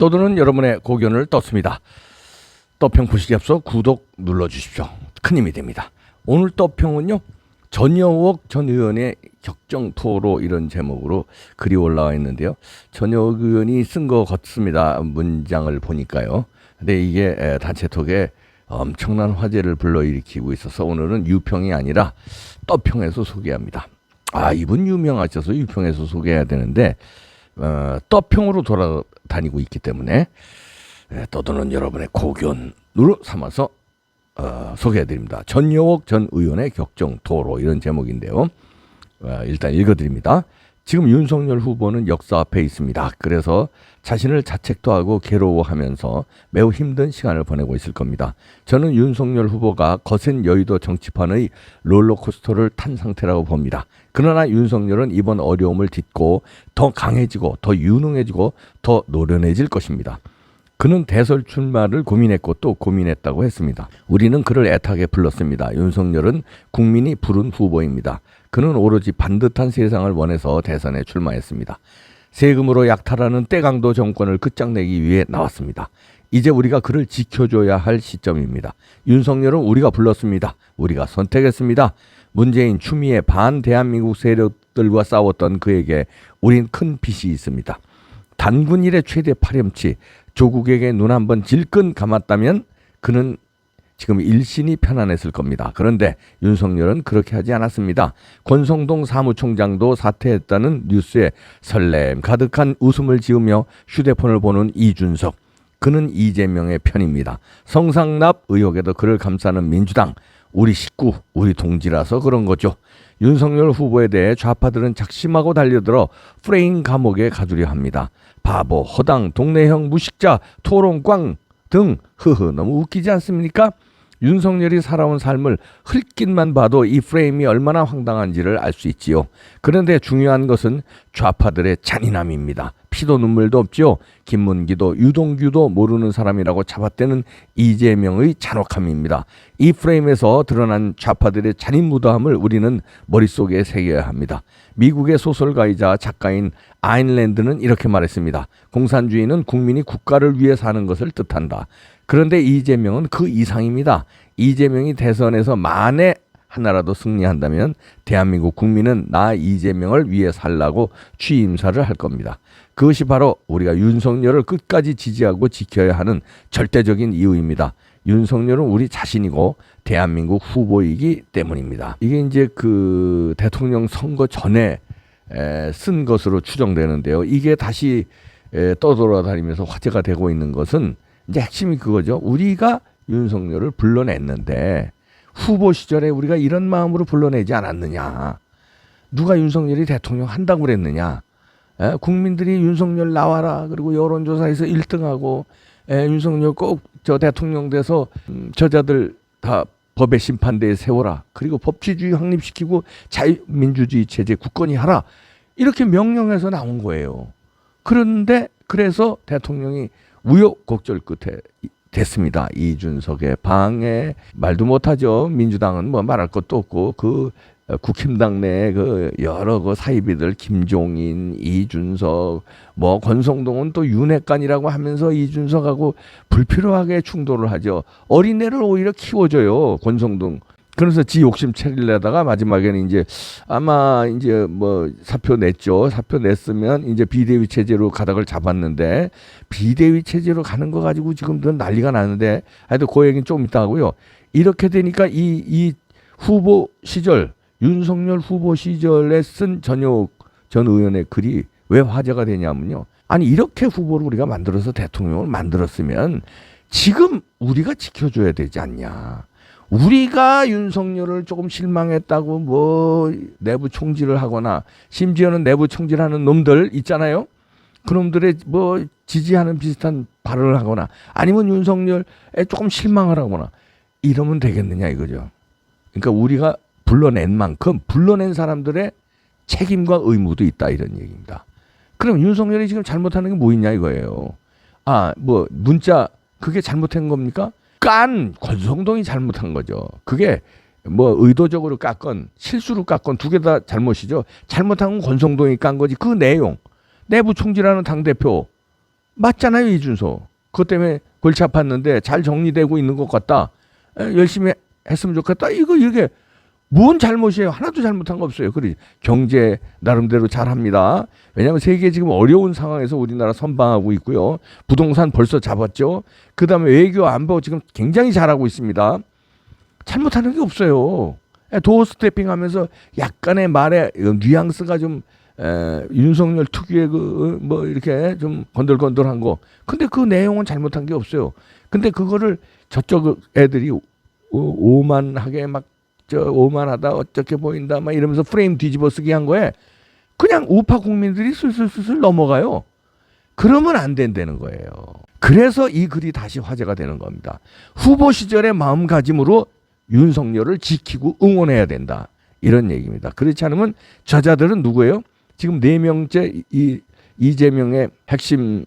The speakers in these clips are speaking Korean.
떠드는 여러분의 고견을 떴습니다. 떠평 보시기 앞서 구독 눌러주십시오. 큰 힘이 됩니다. 오늘 떠평은요, 전여옥 전 의원의 격정 토로 이런 제목으로 글이 올라와 있는데요. 전여옥 의원이 쓴 것 같습니다. 문장을 보니까요. 근데 이게 단체톡에 엄청난 화제를 불러일으키고 있어서 오늘은 유평이 아니라 떠평에서 소개합니다. 이분 유명하셔서 유평에서 소개해야 되는데 떠평으로 돌아다니고 있기 때문에 떠드는 여러분의 고견으로 삼아서 소개해드립니다. 전여옥 전 의원의 격정 토로 이런 제목인데요. 일단 읽어드립니다. 지금 윤석열 후보는 역사 앞에 있습니다. 그래서 자신을 자책도 하고 괴로워하면서 매우 힘든 시간을 보내고 있을 겁니다. 저는 윤석열 후보가 거센 여의도 정치판의 롤러코스터를 탄 상태라고 봅니다. 그러나 윤석열은 이번 어려움을 딛고 더 강해지고 더 유능해지고 더 노련해질 것입니다. 그는 대설 출마를 고민했고 또 고민했다고 했습니다. 우리는 그를 애타게 불렀습니다. 윤석열은 국민이 부른 후보입니다. 그는 오로지 반듯한 세상을 원해서 대선에 출마했습니다. 세금으로 약탈하는 때강도 정권을 끝장내기 위해 나왔습니다. 이제 우리가 그를 지켜줘야 할 시점입니다. 윤석열은 우리가 불렀습니다. 우리가 선택했습니다. 문재인, 추미애 반대한민국 세력들과 싸웠던 그에게 우린 큰 빚이 있습니다. 단군 일의 최대 파렴치, 조국에게 눈 한번 질끈 감았다면 그는 지금 일신이 편안했을 겁니다. 그런데 윤석열은 그렇게 하지 않았습니다. 권성동 사무총장도 사퇴했다는 뉴스에 설렘 가득한 웃음을 지으며 휴대폰을 보는 이준석. 그는 이재명의 편입니다. 성상납 의혹에도 그를 감싸는 민주당. 우리 식구, 우리 동지라서 그런 거죠. 윤석열 후보에 대해 좌파들은 작심하고 달려들어 프레임 감옥에 가두려 합니다. 바보, 허당, 동네형 무식자, 토론꽝 등 너무 웃기지 않습니까? 윤석열이 살아온 삶을 흘낏만 봐도 이 프레임이 얼마나 황당한지를 알 수 있지요. 그런데 중요한 것은 좌파들의 잔인함입니다. 피도 눈물도 없지요. 김문기도 유동규도 모르는 사람이라고 잡아떼는 이재명의 잔혹함입니다. 이 프레임에서 드러난 좌파들의 잔인무도함을 우리는 머릿속에 새겨야 합니다. 미국의 소설가이자 작가인 아인랜드는 이렇게 말했습니다. 공산주의는 국민이 국가를 위해 사는 것을 뜻한다. 그런데 이재명은 그 이상입니다. 이재명이 대선에서 만에 하나라도 승리한다면 대한민국 국민은 나 이재명을 위해 살라고 취임사를 할 겁니다. 그것이 바로 우리가 윤석열을 끝까지 지지하고 지켜야 하는 절대적인 이유입니다. 윤석열은 우리 자신이고 대한민국 후보이기 때문입니다. 이게 이제 그 대통령 선거 전에 쓴 것으로 추정되는데요. 이게 다시 떠돌아다니면서 화제가 되고 있는 것은 이제 핵심이 그거죠. 우리가 윤석열을 불러냈는데 후보 시절에 우리가 이런 마음으로 불러내지 않았느냐. 누가 윤석열이 대통령 한다고 그랬느냐. 국민들이 윤석열 나와라. 그리고 여론조사에서 1등하고 윤석열 꼭 저 대통령 돼서 저자들 다 법의 심판대에 세워라. 그리고 법치주의 확립시키고 자유민주주의 체제 굳건히 하라. 이렇게 명령해서 나온 거예요. 그런데 그래서 대통령이 우여곡절 끝에 됐습니다. 이준석의 방해 말도 못하죠. 민주당은 뭐 말할 것도 없고 그 국힘당 내에 그 여러 그 사이비들 김종인, 이준석, 뭐 권성동은 또 윤핵관이라고 하면서 이준석하고 불필요하게 충돌을 하죠. 어린애를 오히려 키워줘요. 권성동. 그래서 지 욕심 차리려다가 마지막에는 이제 아마 이제 뭐 사표 냈죠. 사표 냈으면 이제 비대위 체제로 가닥을 잡았는데 비대위 체제로 가는 거 가지고 지금도 난리가 나는데 하여튼 그 얘기는 좀 이따 하고요. 이렇게 되니까 이 후보 시절 윤석열 후보 시절에 쓴 전여옥 전 의원의 글이 왜 화제가 되냐면요. 아니 이렇게 후보를 우리가 만들어서 대통령을 만들었으면 지금 우리가 지켜줘야 되지 않냐. 우리가 윤석열을 조금 실망했다고 뭐 내부 총질을 하거나 심지어는 내부 총질하는 놈들 있잖아요. 그놈들의 뭐 지지하는 비슷한 발언을 하거나 아니면 윤석열에 조금 실망을 하거나 이러면 되겠느냐 이거죠. 그러니까 우리가 불러낸 만큼 불러낸 사람들의 책임과 의무도 있다 이런 얘기입니다. 그럼 윤석열이 지금 잘못하는 게 뭐 있냐 이거예요. 뭐 문자 그게 잘못한 겁니까? 깐 권성동이 잘못한 거죠. 그게 뭐 의도적으로 깎건 실수로 깎건 두 개 다 잘못이죠. 잘못한 건 권성동이 깐 거지. 그 내용 내부 총질하는 당대표 맞잖아요, 이준석. 그것 때문에 골치 아팠는데 잘 정리되고 있는 것 같다. 열심히 했으면 좋겠다. 이게 뭔 잘못이에요? 하나도 잘못한 거 없어요. 그래 경제 나름대로 잘합니다. 왜냐하면 세계 지금 어려운 상황에서 우리나라 선방하고 있고요. 부동산 벌써 잡았죠. 그다음에 외교 안보 지금 굉장히 잘하고 있습니다. 잘못하는 게 없어요. 도어 스태핑하면서 약간의 말에 뉘앙스가 좀 윤석열 특유의 뭐 이렇게 좀 건들건들한 거. 근데 그 내용은 잘못한 게 없어요. 근데 그거를 저쪽 애들이 오만하게 막 오만하다 어떻게 보인다 막 이러면서 프레임 뒤집어쓰기 한 거에 그냥 우파 국민들이 슬슬슬슬 넘어가요. 그러면 안 된다는 거예요. 그래서 이 글이 다시 화제가 되는 겁니다. 후보 시절의 마음가짐으로 윤석열을 지키고 응원해야 된다. 이런 얘기입니다. 그렇지 않으면 저자들은 누구예요? 지금 4명째 이재명의 핵심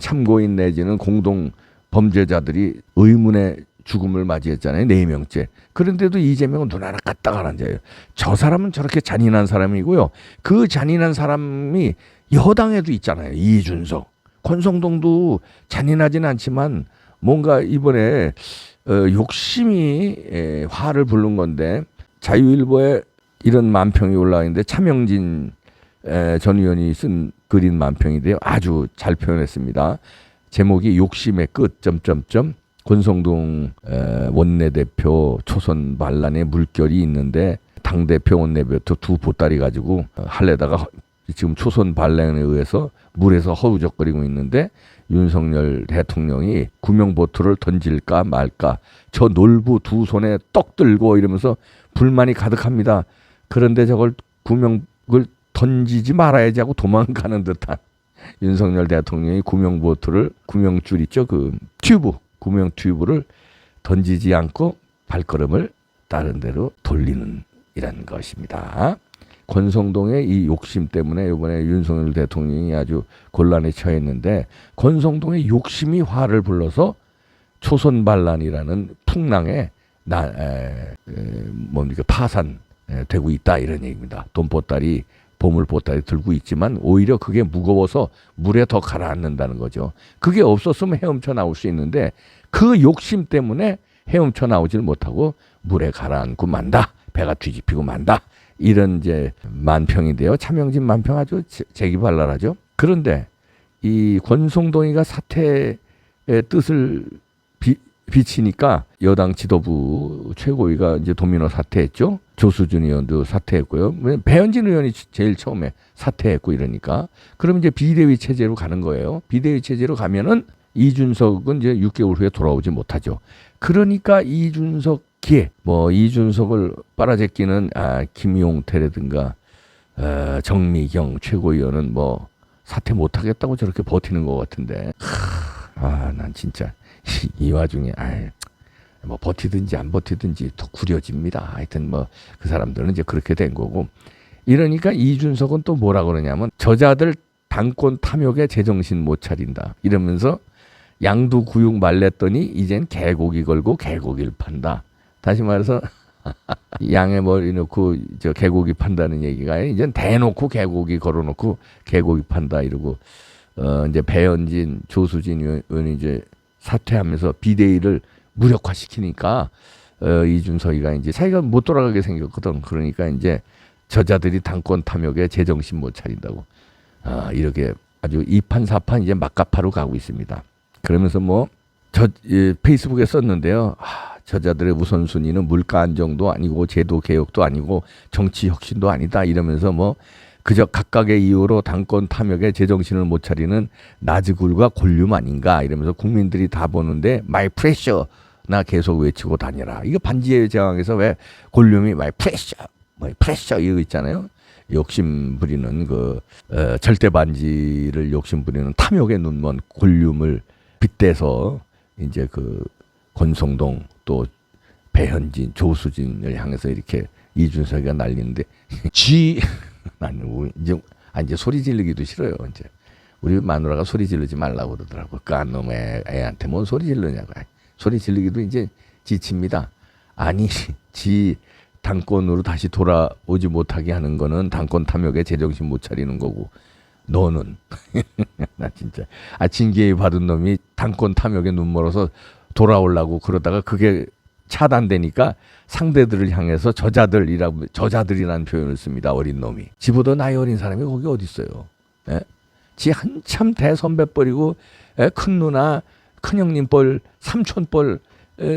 참고인 내지는 공동 범죄자들이 의문의 죽음을 맞이했잖아요. 4명째. 그런데도 이재명은 눈 하나 까딱 안 앉아요. 저 사람은 저렇게 잔인한 사람이고요. 그 잔인한 사람이 여당에도 있잖아요. 이준석. 권성동도 잔인하진 않지만 뭔가 이번에 욕심이 화를 부른 건데 자유일보에 이런 만평이 올라와 있는데 차명진 전 의원이 쓴 글인 만평인데요. 아주 잘 표현했습니다. 제목이 욕심의 끝... 권성동 원내대표 초선 반란에 물결이 있는데 당대표 원내대표 두 보따리 가지고 할래다가 지금 초선 반란에 의해서 물에서 허우적거리고 있는데 윤석열 대통령이 구명보트를 던질까 말까 저 놀부 두 손에 떡 들고 이러면서 불만이 가득합니다. 그런데 저걸 구명을 던지지 말아야지 하고 도망가는 듯한 윤석열 대통령이 구명보트를 구명줄 있죠. 그 튜브 구명 튜브를 던지지 않고 발걸음을 다른 데로 돌리는 이런 것입니다. 권성동의 이 욕심 때문에 이번에 윤석열 대통령이 아주 곤란에 처했는데 권성동의 욕심이 화를 불러서 초선 반란이라는 풍랑에 뭡니까 파산되고 있다 이런 얘기입니다. 돈보따리 보물보따리 들고 있지만 오히려 그게 무거워서 물에 더 가라앉는다는 거죠. 그게 없었으면 헤엄쳐 나올 수 있는데 그 욕심 때문에 헤엄쳐 나오질 못하고 물에 가라앉고 만다. 배가 뒤집히고 만다. 이런 이제 만평인데요. 차명진 만평 아주 재기발랄하죠. 그런데 이 권성동이가 사퇴의 뜻을 비치니까 여당 지도부 최고위가 이제 도미노 사퇴했죠. 조수준 의원도 사퇴했고요. 배현진 의원이 제일 처음에 사퇴했고 이러니까 그럼 이제 비대위 체제로 가는 거예요. 비대위 체제로 가면은 이준석은 이제 6개월 후에 돌아오지 못하죠. 그러니까 이준석기에 뭐 이준석을 빨아제끼는 김용태라든가 정미경 최고위원은 뭐 사퇴 못하겠다고 저렇게 버티는 것 같은데 난 진짜 이 와중에 뭐 버티든지 안 버티든지 더 구려집니다. 하여튼 뭐 그 사람들은 이제 그렇게 된 거고 이러니까 이준석은 또 뭐라 그러냐면 저자들 당권 탐욕에 제정신 못 차린다 이러면서 양두구육 말랬더니 이젠 개고기 걸고 개고기를 판다. 다시 말해서 양에 머리 놓고 저 개고기 판다는 얘기가 이젠 대놓고 개고기 걸어놓고 개고기 판다 이러고 이제 배현진 조수진 의원이 이제 사퇴하면서 비대위를 무력화시키니까 이준석이가 이제 자기가 못 돌아가게 생겼거든. 그러니까 이제 저자들이 당권 탐욕에 제정신 못 차린다고 이렇게 아주 이판사판 이제 막가파로 가고 있습니다. 그러면서 뭐 페이스북에 썼는데요. 저자들의 우선순위는 물가 안정도 아니고 제도 개혁도 아니고 정치 혁신도 아니다 이러면서 뭐 그저 각각의 이유로 당권 탐욕에 제정신을 못 차리는 나즈굴과 골룸 아닌가 이러면서 국민들이 다 보는데 마이 프레셔 나 계속 외치고 다니라. 이거 반지의 제왕에서 왜 골룸이 마이 프레셔 이거 있잖아요. 욕심 부리는 그 절대 반지를 욕심 부리는 탐욕의 눈먼 골룸을 빗대서 이제 그 권성동 또 배현진 조수진을 향해서 이렇게 이준석이가 날리는데 나는 이제 소리 지르기도 싫어요. 이제 우리 마누라가 소리 지르지 말라고 그러더라고. 깐 놈 애한테 뭔 소리 지르냐고. 소리 지르기도 이제 지칩니다. 아니 지 당권으로 다시 돌아오지 못하게 하는 거는 당권 탐욕에 제정신 못 차리는 거고 너는 나 진짜. 징계 받은 놈이 당권 탐욕에 눈멀어서 돌아오려고 그러다가 그게 차단되니까 상대들을 향해서 저자들이라는 표현을 씁니다. 어린 놈이. 지보다 나이 어린 사람이 거기 어디 있어요? 예? 지 한참 대선배 뻘이고 큰 누나, 큰 형님 뻘, 삼촌 뻘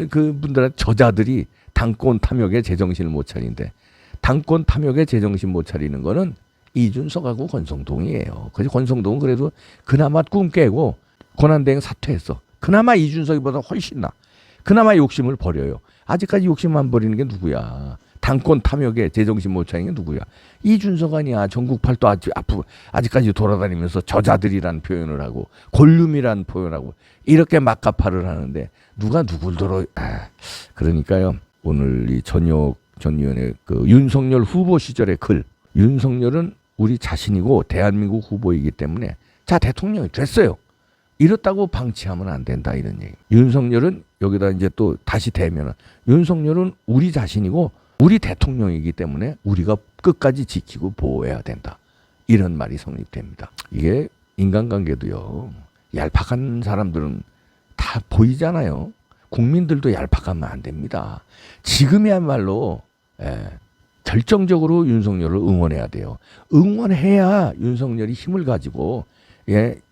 그분들한 저자들이 당권 탐욕에 제정신을 못 차린데 당권 탐욕에 제정신 못 차리는 거는 이준석하고 권성동이에요. 그래서 권성동은 그래도 그나마 꿈 깨고 권한대행 사퇴했어. 그나마 이준석이보다 훨씬 나. 그나마 욕심을 버려요. 아직까지 욕심 안 버리는 게 누구야? 당권 탐욕에 제정신 못 차리는 게 누구야? 이준석 아니야. 전국 팔도 아직까지 돌아다니면서 저자들이란 표현을 하고 골룸이란 표현하고 이렇게 막가파를 하는데 누가 누굴 들어? 그러니까요. 오늘 이 전역 전 의원의 그 윤석열 후보 시절의 글. 윤석열은 우리 자신이고 대한민국 후보이기 때문에 자 대통령이 됐어요. 이렇다고 방치하면 안 된다 이런 얘기. 윤석열은 여기다 이제 또 다시 대면은 윤석열은 우리 자신이고 우리 대통령이기 때문에 우리가 끝까지 지키고 보호해야 된다. 이런 말이 성립됩니다. 이게 인간관계도요. 얄팍한 사람들은 다 보이잖아요. 국민들도 얄팍하면 안 됩니다. 지금이야말로 결정적으로 윤석열을 응원해야 돼요. 응원해야 윤석열이 힘을 가지고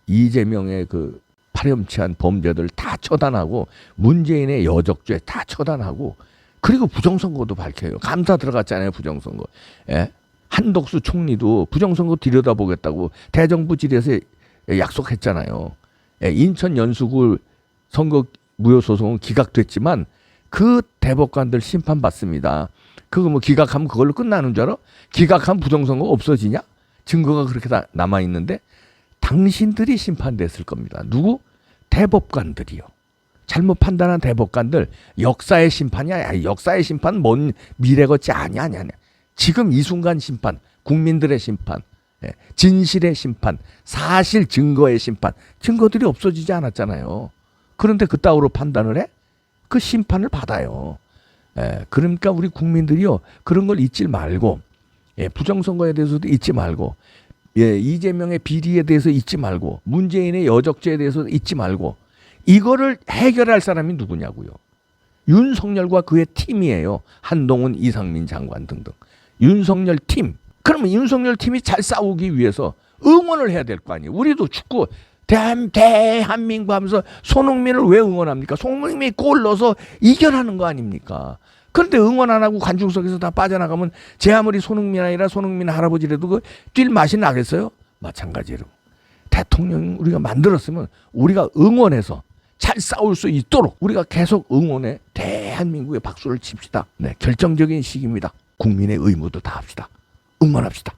이재명의 그 파렴치한 범죄들 다 처단하고 문재인의 여적죄 다 처단하고 그리고 부정선거도 밝혀요. 감사 들어갔잖아요. 부정선거. 한덕수 총리도 부정선거 들여다보겠다고 대정부질에서 약속했잖아요. 인천 연수구 선거 무효소송은 기각됐지만 그 대법관들 심판받습니다. 그거 뭐 기각하면 그걸로 끝나는 줄 알아? 기각하면 부정선거 없어지냐? 증거가 그렇게 다 남아있는데 당신들이 심판됐을 겁니다. 누구? 대법관들이요. 잘못 판단한 대법관들. 역사의 심판이야. 역사의 심판 뭔 미래것지 아니야. 지금 이 순간 심판, 국민들의 심판, 진실의 심판, 사실 증거의 심판. 증거들이 없어지지 않았잖아요. 그런데 그따위로 판단을 해? 그 심판을 받아요. 그러니까 우리 국민들이요. 그런 걸 잊지 말고 부정선거에 대해서도 잊지 말고 이재명의 비리에 대해서 잊지 말고 문재인의 여적죄에 대해서 잊지 말고 이거를 해결할 사람이 누구냐고요. 윤석열과 그의 팀이에요. 한동훈, 이상민 장관 등등. 윤석열 팀. 그러면 윤석열 팀이 잘 싸우기 위해서 응원을 해야 될 거 아니에요. 우리도 축구 대한민국 하면서 손흥민을 왜 응원합니까? 손흥민이 골 넣어서 이겨라는 거 아닙니까? 그런데 응원 안 하고 관중석에서 다 빠져나가면 제 아무리 손흥민 아니라 손흥민 할아버지라도 그 뛸 맛이 나겠어요? 마찬가지로 대통령 우리가 만들었으면 우리가 응원해서 잘 싸울 수 있도록 우리가 계속 응원해 대한민국의 박수를 칩시다. 결정적인 시기입니다. 국민의 의무도 다합시다. 응원합시다.